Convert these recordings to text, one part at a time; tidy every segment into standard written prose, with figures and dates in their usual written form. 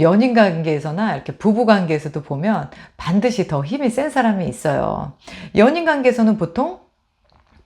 뭐 연인 관계에서나 이렇게 부부 관계에서도 보면 반드시 더 힘이 센 사람이 있어요. 연인 관계에서는 보통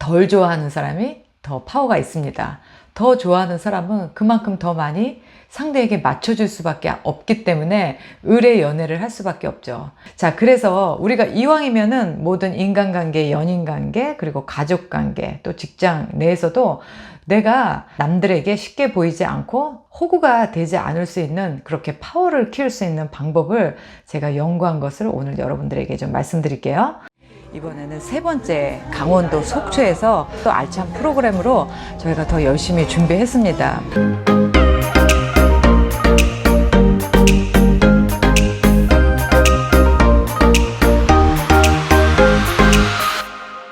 덜 좋아하는 사람이 더 파워가 있습니다. 더 좋아하는 사람은 그만큼 더 많이 상대에게 맞춰줄 수밖에 없기 때문에 의뢰 연애를 할 수밖에 없죠. 자, 그래서 우리가 이왕이면은 모든 인간관계, 연인관계, 그리고 가족관계, 또 직장 내에서도 내가 남들에게 쉽게 보이지 않고 호구가 되지 않을 수 있는 그렇게 파워를 키울 수 있는 방법을 제가 연구한 것을 오늘 여러분들에게 좀 말씀드릴게요. 이번에는 세 번째 강원도 속초에서 또 알찬 프로그램으로 저희가 더 열심히 준비했습니다.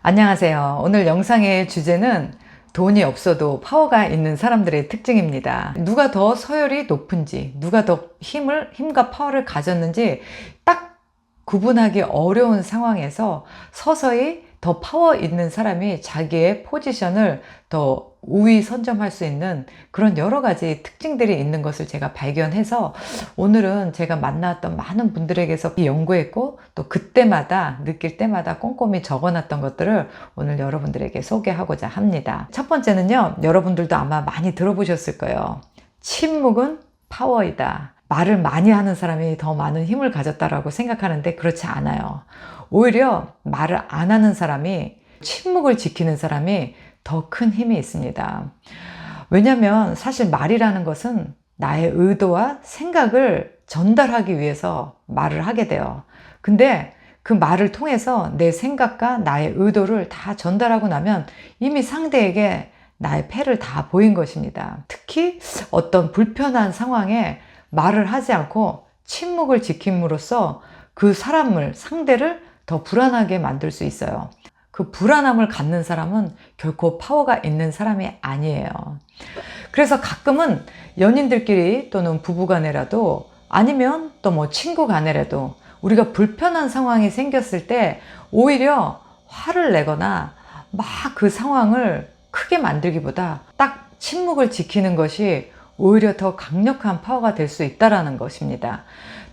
안녕하세요. 오늘 영상의 주제는 돈이 없어도 파워가 있는 사람들의 특징입니다. 누가 더 서열이 높은지, 누가 더 힘과 파워를 가졌는지 딱 구분하기 어려운 상황에서 서서히 더 파워 있는 사람이 자기의 포지션을 더 우위 선점할 수 있는 그런 여러 가지 특징들이 있는 것을 제가 발견해서 오늘은 제가 만나왔던 많은 분들에게서 연구했고 또 그때마다 느낄 때마다 꼼꼼히 적어놨던 것들을 오늘 여러분들에게 소개하고자 합니다. 첫 번째는요, 여러분들도 아마 많이 들어보셨을 거예요. 침묵은 파워이다. 말을 많이 하는 사람이 더 많은 힘을 가졌다라고 생각하는데 그렇지 않아요. 오히려 말을 안 하는 사람이, 침묵을 지키는 사람이 더 큰 힘이 있습니다. 왜냐하면 사실 말이라는 것은 나의 의도와 생각을 전달하기 위해서 말을 하게 돼요. 근데 그 말을 통해서 내 생각과 나의 의도를 다 전달하고 나면 이미 상대에게 나의 패를 다 보인 것입니다. 특히 어떤 불편한 상황에 말을 하지 않고 침묵을 지킴으로써 그 사람을, 상대를 더 불안하게 만들 수 있어요. 그 불안함을 갖는 사람은 결코 파워가 있는 사람이 아니에요. 그래서 가끔은 연인들끼리 또는 부부간에라도 아니면 또 뭐 친구간에라도 우리가 불편한 상황이 생겼을 때 오히려 화를 내거나 막 그 상황을 크게 만들기보다 딱 침묵을 지키는 것이 오히려 더 강력한 파워가 될 수 있다는 것입니다.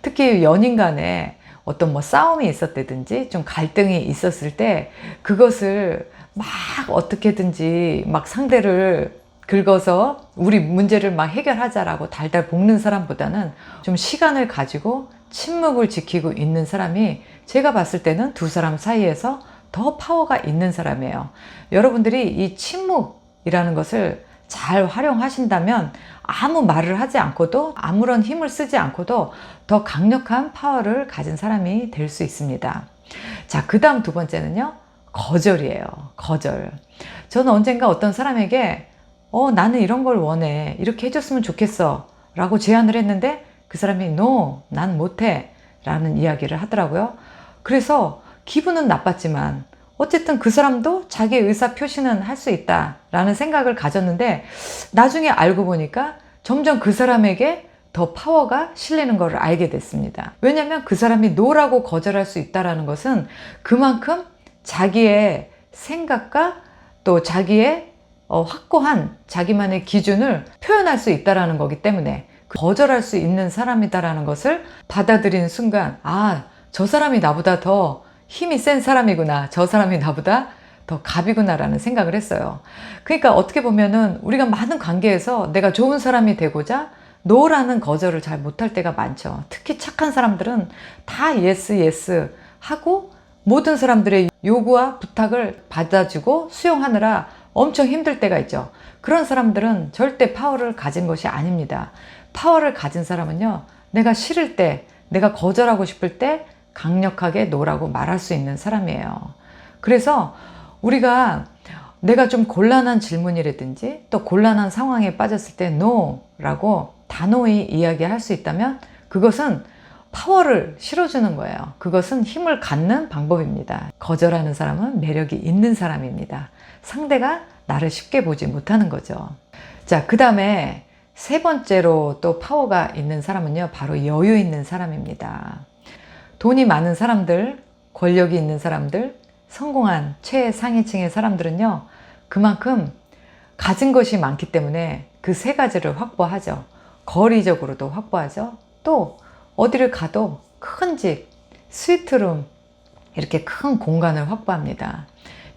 특히 연인 간에 어떤 뭐 싸움이 있었다든지 좀 갈등이 있었을 때 그것을 막 어떻게든지 막 상대를 긁어서 우리 문제를 막 해결하자라고 달달 볶는 사람보다는 좀 시간을 가지고 침묵을 지키고 있는 사람이 제가 봤을 때는 두 사람 사이에서 더 파워가 있는 사람이에요. 여러분들이 이 침묵이라는 것을 잘 활용하신다면 아무 말을 하지 않고도 아무런 힘을 쓰지 않고도 더 강력한 파워를 가진 사람이 될 수 있습니다. 자, 그 다음 두 번째는요, 거절이에요. 거절. 저는 언젠가 어떤 사람에게 나는 이런 걸 원해, 이렇게 해줬으면 좋겠어 라고 제안을 했는데 그 사람이 No, 난 못해 라는 이야기를 하더라고요. 그래서 기분은 나빴지만 어쨌든 그 사람도 자기의 의사 표시는 할 수 있다라는 생각을 가졌는데 나중에 알고 보니까 점점 그 사람에게 더 파워가 실리는 것을 알게 됐습니다. 왜냐하면 그 사람이 노라고 거절할 수 있다는 것은 그만큼 자기의 생각과 또 자기의 확고한 자기만의 기준을 표현할 수 있다는 거기 때문에 거절할 수 있는 사람이다라는 것을 받아들이는 순간 저 사람이 나보다 더 힘이 센 사람이구나, 저 사람이 나보다 더 갑이구나 라는 생각을 했어요. 그러니까 어떻게 보면은 우리가 많은 관계에서 내가 좋은 사람이 되고자 노라는 거절을 잘 못할 때가 많죠. 특히 착한 사람들은 다 예스 하고 모든 사람들의 요구와 부탁을 받아주고 수용하느라 엄청 힘들 때가 있죠. 그런 사람들은 절대 파워를 가진 것이 아닙니다. 파워를 가진 사람은요, 내가 싫을 때, 내가 거절하고 싶을 때 강력하게 노라고 말할 수 있는 사람이에요. 그래서 우리가 내가 좀 곤란한 질문이라든지 또 곤란한 상황에 빠졌을 때 노라고 단호히 이야기할 수 있다면 그것은 파워를 실어주는 거예요. 그것은 힘을 갖는 방법입니다. 거절하는 사람은 매력이 있는 사람입니다. 상대가 나를 쉽게 보지 못하는 거죠. 자, 그 다음에 세 번째로 또 파워가 있는 사람은요, 바로 여유 있는 사람입니다. 돈이 많은 사람들, 권력이 있는 사람들, 성공한 최상위층의 사람들은요, 그만큼 가진 것이 많기 때문에 그 세 가지를 확보하죠. 거리적으로도 확보하죠. 또 어디를 가도 큰 집, 스위트룸, 이렇게 큰 공간을 확보합니다.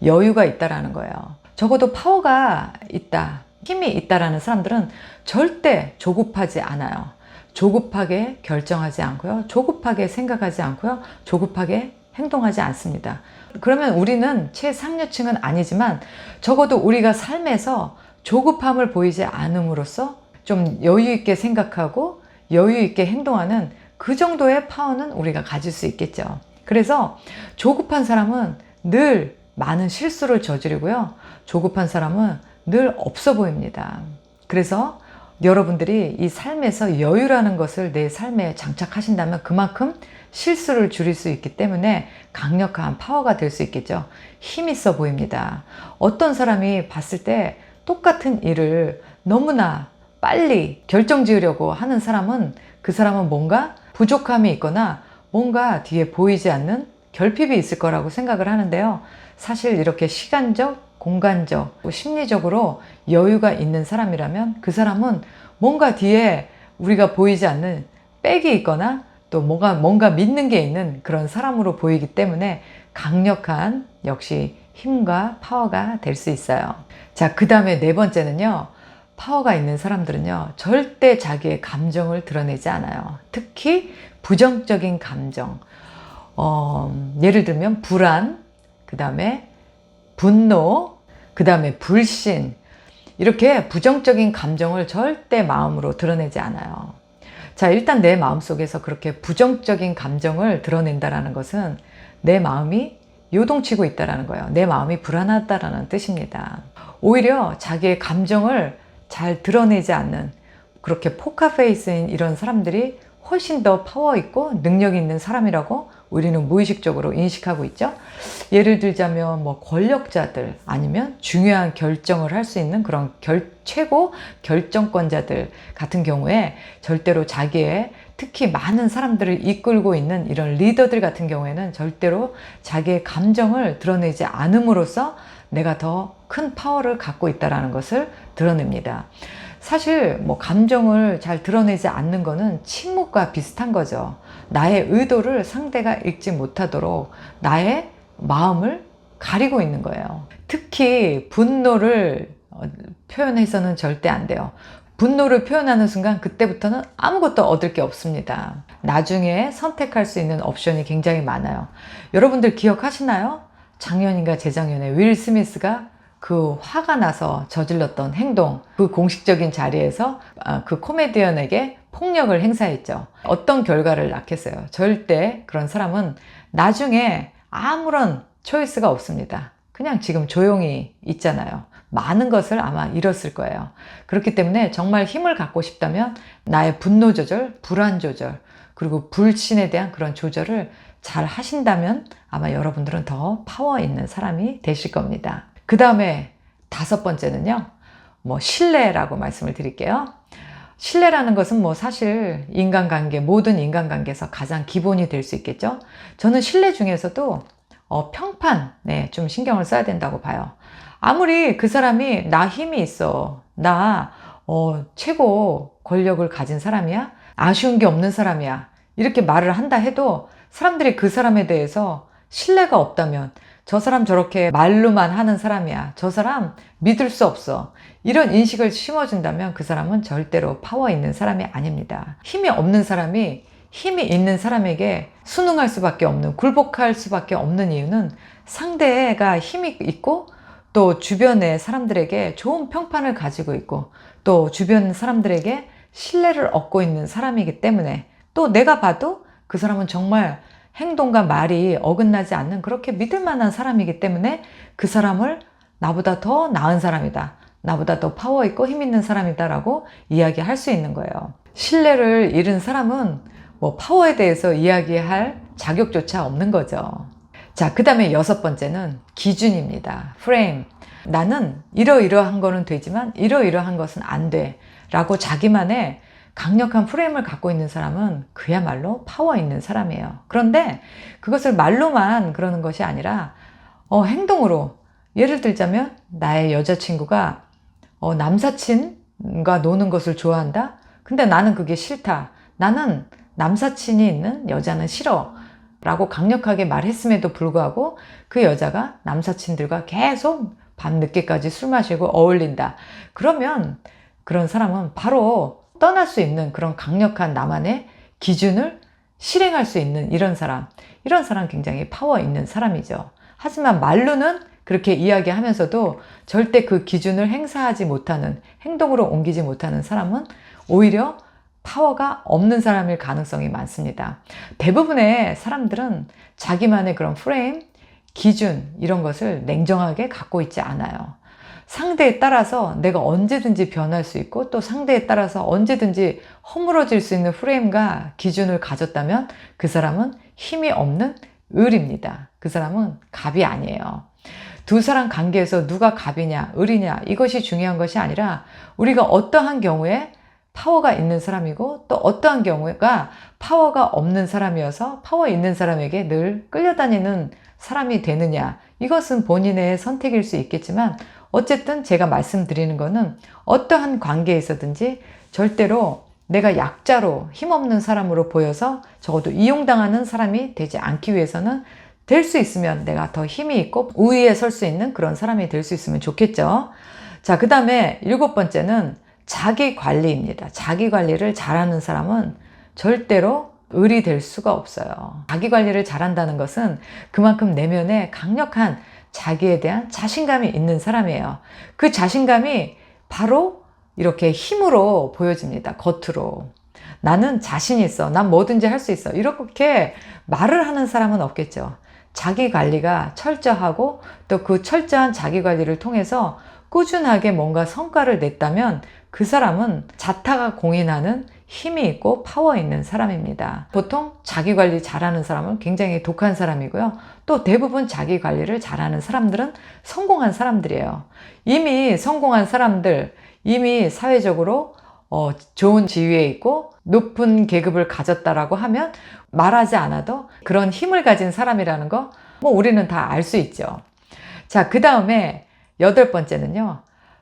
여유가 있다라는 거예요. 적어도 파워가 있다, 힘이 있다라는 사람들은 절대 조급하지 않아요. 조급하게 결정하지 않고요. 조급하게 생각하지 않고요. 조급하게 행동하지 않습니다. 그러면 우리는 최상류층은 아니지만 적어도 우리가 삶에서 조급함을 보이지 않음으로써 좀 여유 있게 생각하고 여유 있게 행동하는 그 정도의 파워는 우리가 가질 수 있겠죠. 그래서 조급한 사람은 늘 많은 실수를 저지르고요. 조급한 사람은 늘 없어 보입니다. 그래서 여러분들이 이 삶에서 여유라는 것을 내 삶에 장착하신다면 그만큼 실수를 줄일 수 있기 때문에 강력한 파워가 될 수 있겠죠. 힘 있어 보입니다. 어떤 사람이 봤을 때 똑같은 일을 너무나 빨리 결정 지으려고 하는 사람은 그 사람은 뭔가 부족함이 있거나 뭔가 뒤에 보이지 않는 결핍이 있을 거라고 생각을 하는데요. 사실 이렇게 시간적, 공간적, 심리적으로 여유가 있는 사람이라면 그 사람은 뭔가 뒤에 우리가 보이지 않는 백이 있거나 또 뭔가 믿는 게 있는 그런 사람으로 보이기 때문에 강력한 역시 힘과 파워가 될 수 있어요. 자, 그 다음에 네 번째는요. 파워가 있는 사람들은요. 절대 자기의 감정을 드러내지 않아요. 특히 부정적인 감정. 예를 들면 불안, 그 다음에 분노, 그 다음에 불신, 이렇게 부정적인 감정을 절대 마음으로 드러내지 않아요. 자, 일단 내 마음속에서 그렇게 부정적인 감정을 드러낸다는 것은 내 마음이 요동치고 있다는 거예요. 내 마음이 불안하다는 뜻입니다. 오히려 자기의 감정을 잘 드러내지 않는 그렇게 포커페이스인 이런 사람들이 훨씬 더 파워 있고 능력 있는 사람이라고 우리는 무의식적으로 인식하고 있죠. 예를 들자면 뭐 권력자들 아니면 중요한 결정을 할 수 있는 그런 최고 결정권자들 같은 경우에 절대로 자기의 특히 많은 사람들을 이끌고 있는 이런 리더들 같은 경우에는 절대로 자기의 감정을 드러내지 않음으로써 내가 더 큰 파워를 갖고 있다는 것을 드러냅니다. 사실 뭐 감정을 잘 드러내지 않는 거는 침묵과 비슷한 거죠. 나의 의도를 상대가 읽지 못하도록 나의 마음을 가리고 있는 거예요. 특히 분노를 표현해서는 절대 안 돼요. 분노를 표현하는 순간 그때부터는 아무것도 얻을 게 없습니다. 나중에 선택할 수 있는 옵션이 굉장히 많아요. 여러분들 기억하시나요? 작년인가 재작년에 윌 스미스가 그 화가 나서 저질렀던 행동, 그 공식적인 자리에서 그 코미디언에게 폭력을 행사했죠. 어떤 결과를 낳겠어요? 절대 그런 사람은 나중에 아무런 초이스가 없습니다. 그냥 지금 조용히 있잖아요. 많은 것을 아마 잃었을 거예요. 그렇기 때문에 정말 힘을 갖고 싶다면 나의 분노 조절, 불안 조절, 그리고 불신에 대한 그런 조절을 잘 하신다면 아마 여러분들은 더 파워 있는 사람이 되실 겁니다. 그 다음에 다섯 번째는요, 뭐 신뢰라고 말씀을 드릴게요. 신뢰라는 것은 뭐 사실 인간관계, 모든 인간관계에서 가장 기본이 될 수 있겠죠. 저는 신뢰 중에서도 평판, 좀 신경을 써야 된다고 봐요. 아무리 그 사람이 나 힘이 있어, 나 최고 권력을 가진 사람이야, 아쉬운 게 없는 사람이야, 이렇게 말을 한다 해도 사람들이 그 사람에 대해서 신뢰가 없다면 저 사람 저렇게 말로만 하는 사람이야, 저 사람 믿을 수 없어, 이런 인식을 심어준다면 그 사람은 절대로 파워 있는 사람이 아닙니다. 힘이 없는 사람이 힘이 있는 사람에게 순응할 수밖에 없는, 굴복할 수밖에 없는 이유는 상대가 힘이 있고 또 주변의 사람들에게 좋은 평판을 가지고 있고 또 주변 사람들에게 신뢰를 얻고 있는 사람이기 때문에, 또 내가 봐도 그 사람은 정말 행동과 말이 어긋나지 않는 그렇게 믿을 만한 사람이기 때문에 그 사람을 나보다 더 나은 사람이다, 나보다 더 파워 있고 힘 있는 사람이다 라고 이야기할 수 있는 거예요. 신뢰를 잃은 사람은 뭐 파워에 대해서 이야기할 자격조차 없는 거죠. 자, 그 다음에 여섯 번째는 기준입니다. 프레임. 나는 이러이러한 거는 되지만 이러이러한 것은 안 돼 라고 자기만의 강력한 프레임을 갖고 있는 사람은 그야말로 파워 있는 사람이에요. 그런데 그것을 말로만 그러는 것이 아니라 행동으로, 예를 들자면 나의 여자친구가 남사친과 노는 것을 좋아한다? 근데 나는 그게 싫다, 나는 남사친이 있는 여자는 싫어 라고 강력하게 말했음에도 불구하고 그 여자가 남사친들과 계속 밤늦게까지 술 마시고 어울린다. 그러면 그런 사람은 바로 떠날 수 있는 그런 강력한 나만의 기준을 실행할 수 있는 이런 사람 굉장히 파워 있는 사람이죠. 하지만 말로는 그렇게 이야기하면서도 절대 그 기준을 행사하지 못하는, 행동으로 옮기지 못하는 사람은 오히려 파워가 없는 사람일 가능성이 많습니다. 대부분의 사람들은 자기만의 그런 프레임, 기준 이런 것을 냉정하게 갖고 있지 않아요. 상대에 따라서 내가 언제든지 변할 수 있고 또 상대에 따라서 언제든지 허물어질 수 있는 프레임과 기준을 가졌다면 그 사람은 힘이 없는 을입니다. 그 사람은 갑이 아니에요. 두 사람 관계에서 누가 갑이냐 을이냐 이것이 중요한 것이 아니라 우리가 어떠한 경우에 파워가 있는 사람이고 또 어떠한 경우가 파워가 없는 사람이어서 파워 있는 사람에게 늘 끌려다니는 사람이 되느냐, 이것은 본인의 선택일 수 있겠지만 어쨌든 제가 말씀드리는 거는 어떠한 관계에 있어든지 절대로 내가 약자로 힘없는 사람으로 보여서 적어도 이용당하는 사람이 되지 않기 위해서는 될 수 있으면 내가 더 힘이 있고 우위에 설 수 있는 그런 사람이 될 수 있으면 좋겠죠. 자, 그 다음에 7번째는 자기 관리입니다. 자기 관리를 잘하는 사람은 절대로 을이 될 수가 없어요. 자기 관리를 잘한다는 것은 그만큼 내면에 강력한 자기에 대한 자신감이 있는 사람이에요. 그 자신감이 바로 이렇게 힘으로 보여집니다. 겉으로. 나는 자신 있어. 난 뭐든지 할 수 있어. 이렇게 말을 하는 사람은 없겠죠. 자기 관리가 철저하고 또 그 철저한 자기 관리를 통해서 꾸준하게 뭔가 성과를 냈다면 그 사람은 자타가 공인하는 힘이 있고 파워 있는 사람입니다. 보통 자기 관리 잘하는 사람은 굉장히 독한 사람이고요. 또 대부분 자기 관리를 잘하는 사람들은 성공한 사람들이에요. 이미 성공한 사람들, 이미 사회적으로 좋은 지위에 있고 높은 계급을 가졌다라고 하면 말하지 않아도 그런 힘을 가진 사람이라는 거 우리는 다 알 수 있죠. 자, 그 다음에 8번째는요.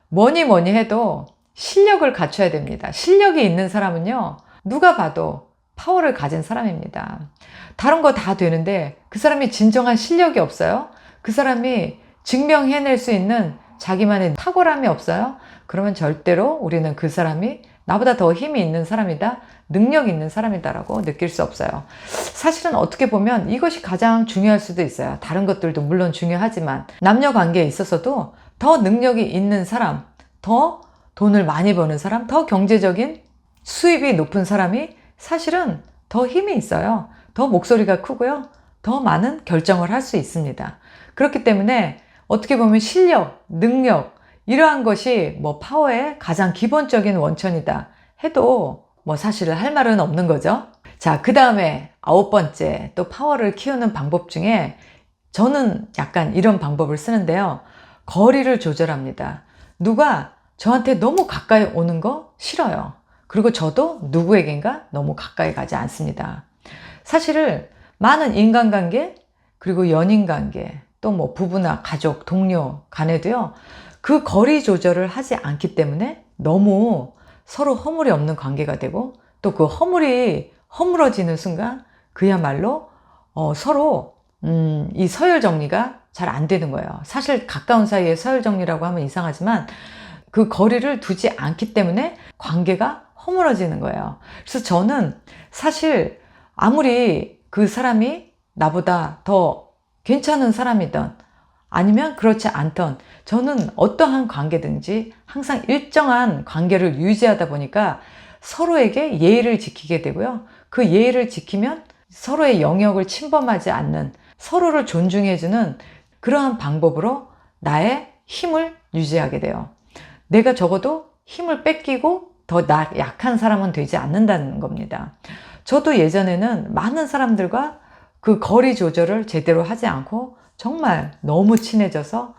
뭐니 해도 실력을 갖춰야 됩니다. 실력이 있는 사람은요. 누가 봐도 파워를 가진 사람입니다. 다른 거 다 되는데 그 사람이 진정한 실력이 없어요. 그 사람이 증명해낼 수 있는 자기만의 탁월함이 없어요. 그러면 절대로 우리는 그 사람이 나보다 더 힘이 있는 사람이다, 능력 있는 사람이다라고 느낄 수 없어요. 사실은 어떻게 보면 이것이 가장 중요할 수도 있어요. 다른 것들도 물론 중요하지만 남녀 관계에 있어서도 더 능력이 있는 사람, 더 돈을 많이 버는 사람, 더 경제적인 수입이 높은 사람이 사실은 더 힘이 있어요. 더 목소리가 크고요. 더 많은 결정을 할 수 있습니다. 그렇기 때문에 어떻게 보면 실력, 능력 이러한 것이 파워의 가장 기본적인 원천이다 해도 사실은 할 말은 없는 거죠. 자, 그 다음에 9번째 또 파워를 키우는 방법 중에 저는 약간 이런 방법을 쓰는데요. 거리를 조절합니다. 누가 저한테 너무 가까이 오는 거 싫어요. 그리고 저도 누구에겐가 너무 가까이 가지 않습니다. 사실 많은 인간관계 그리고 연인관계 또 부부나 가족, 동료 간에도요. 그 거리 조절을 하지 않기 때문에 너무 서로 허물이 없는 관계가 되고 또 그 허물이 허물어지는 순간 그야말로 서로 이 서열 정리가 잘 안 되는 거예요. 사실 가까운 사이에 서열 정리라고 하면 이상하지만 그 거리를 두지 않기 때문에 관계가 허물어지는 거예요. 그래서 저는 사실 아무리 그 사람이 나보다 더 괜찮은 사람이든 아니면 그렇지 않던 저는 어떠한 관계든지 항상 일정한 관계를 유지하다 보니까 서로에게 예의를 지키게 되고요. 그 예의를 지키면 서로의 영역을 침범하지 않는 서로를 존중해주는 그러한 방법으로 나의 힘을 유지하게 돼요. 내가 적어도 힘을 뺏기고 더 약한 사람은 되지 않는다는 겁니다. 저도 예전에는 많은 사람들과 그 거리 조절을 제대로 하지 않고 정말 너무 친해져서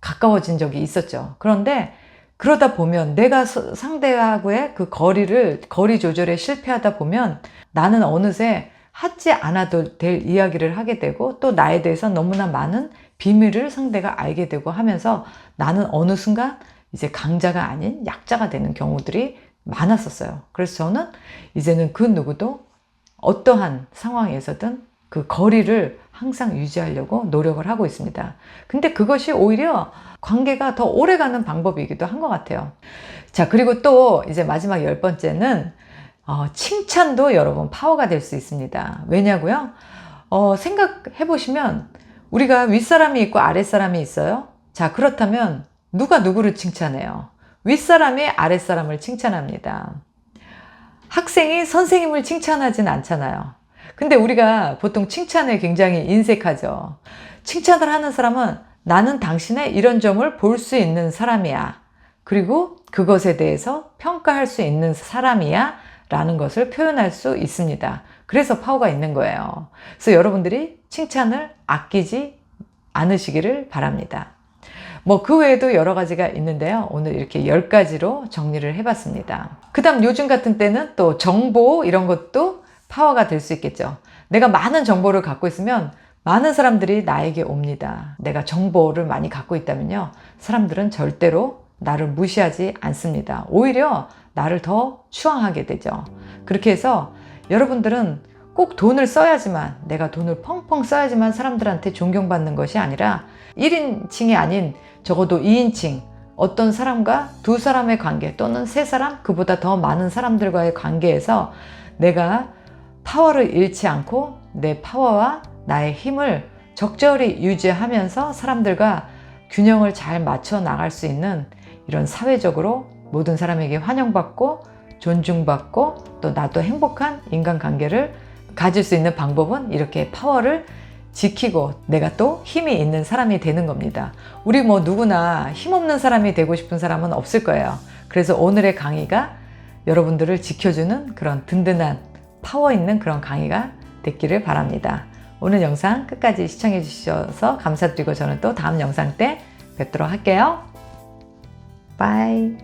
가까워진 적이 있었죠. 그런데 그러다 보면 내가 상대하고의 그 거리 조절에 실패하다 보면 나는 어느새 하지 않아도 될 이야기를 하게 되고 또 나에 대해서 너무나 많은 비밀을 상대가 알게 되고 하면서 나는 어느 순간 이제 강자가 아닌 약자가 되는 경우들이 많았었어요. 그래서 저는 이제는 그 누구도 어떠한 상황에서든 그 거리를 항상 유지하려고 노력을 하고 있습니다. 근데 그것이 오히려 관계가 더 오래가는 방법이기도 한 것 같아요. 자, 그리고 또 이제 마지막 10번째는 칭찬도 여러분 파워가 될 수 있습니다. 왜냐고요? 생각해 보시면 우리가 윗사람이 있고 아랫사람이 있어요. 자, 그렇다면 누가 누구를 칭찬해요? 윗사람이 아랫사람을 칭찬합니다. 학생이 선생님을 칭찬하진 않잖아요. 근데 우리가 보통 칭찬에 굉장히 인색하죠. 칭찬을 하는 사람은 나는 당신의 이런 점을 볼 수 있는 사람이야. 그리고 그것에 대해서 평가할 수 있는 사람이야. 라는 것을 표현할 수 있습니다. 그래서 파워가 있는 거예요. 그래서 여러분들이 칭찬을 아끼지 않으시기를 바랍니다. 그 외에도 여러 가지가 있는데요. 오늘 이렇게 10가지로 정리를 해봤습니다. 그 다음 요즘 같은 때는 또 정보 이런 것도 파워가 될 수 있겠죠. 내가 많은 정보를 갖고 있으면 많은 사람들이 나에게 옵니다. 내가 정보를 많이 갖고 있다면요. 사람들은 절대로 나를 무시하지 않습니다. 오히려 나를 더 추앙하게 되죠. 그렇게 해서 여러분들은 꼭 돈을 써야지만, 내가 돈을 펑펑 써야지만 사람들한테 존경받는 것이 아니라 1인칭이 아닌 적어도 2인칭, 어떤 사람과 두 사람의 관계 또는 세 사람, 그보다 더 많은 사람들과의 관계에서 내가 파워를 잃지 않고 내 파워와 나의 힘을 적절히 유지하면서 사람들과 균형을 잘 맞춰 나갈 수 있는 이런 사회적으로 모든 사람에게 환영받고 존중받고 또 나도 행복한 인간관계를 가질 수 있는 방법은 이렇게 파워를 지키고 내가 또 힘이 있는 사람이 되는 겁니다. 우리 누구나 힘없는 사람이 되고 싶은 사람은 없을 거예요. 그래서 오늘의 강의가 여러분들을 지켜주는 그런 든든한 파워 있는 그런 강의가 됐기를 바랍니다. 오늘 영상 끝까지 시청해 주셔서 감사드리고 저는 또 다음 영상 때 뵙도록 할게요. 바이.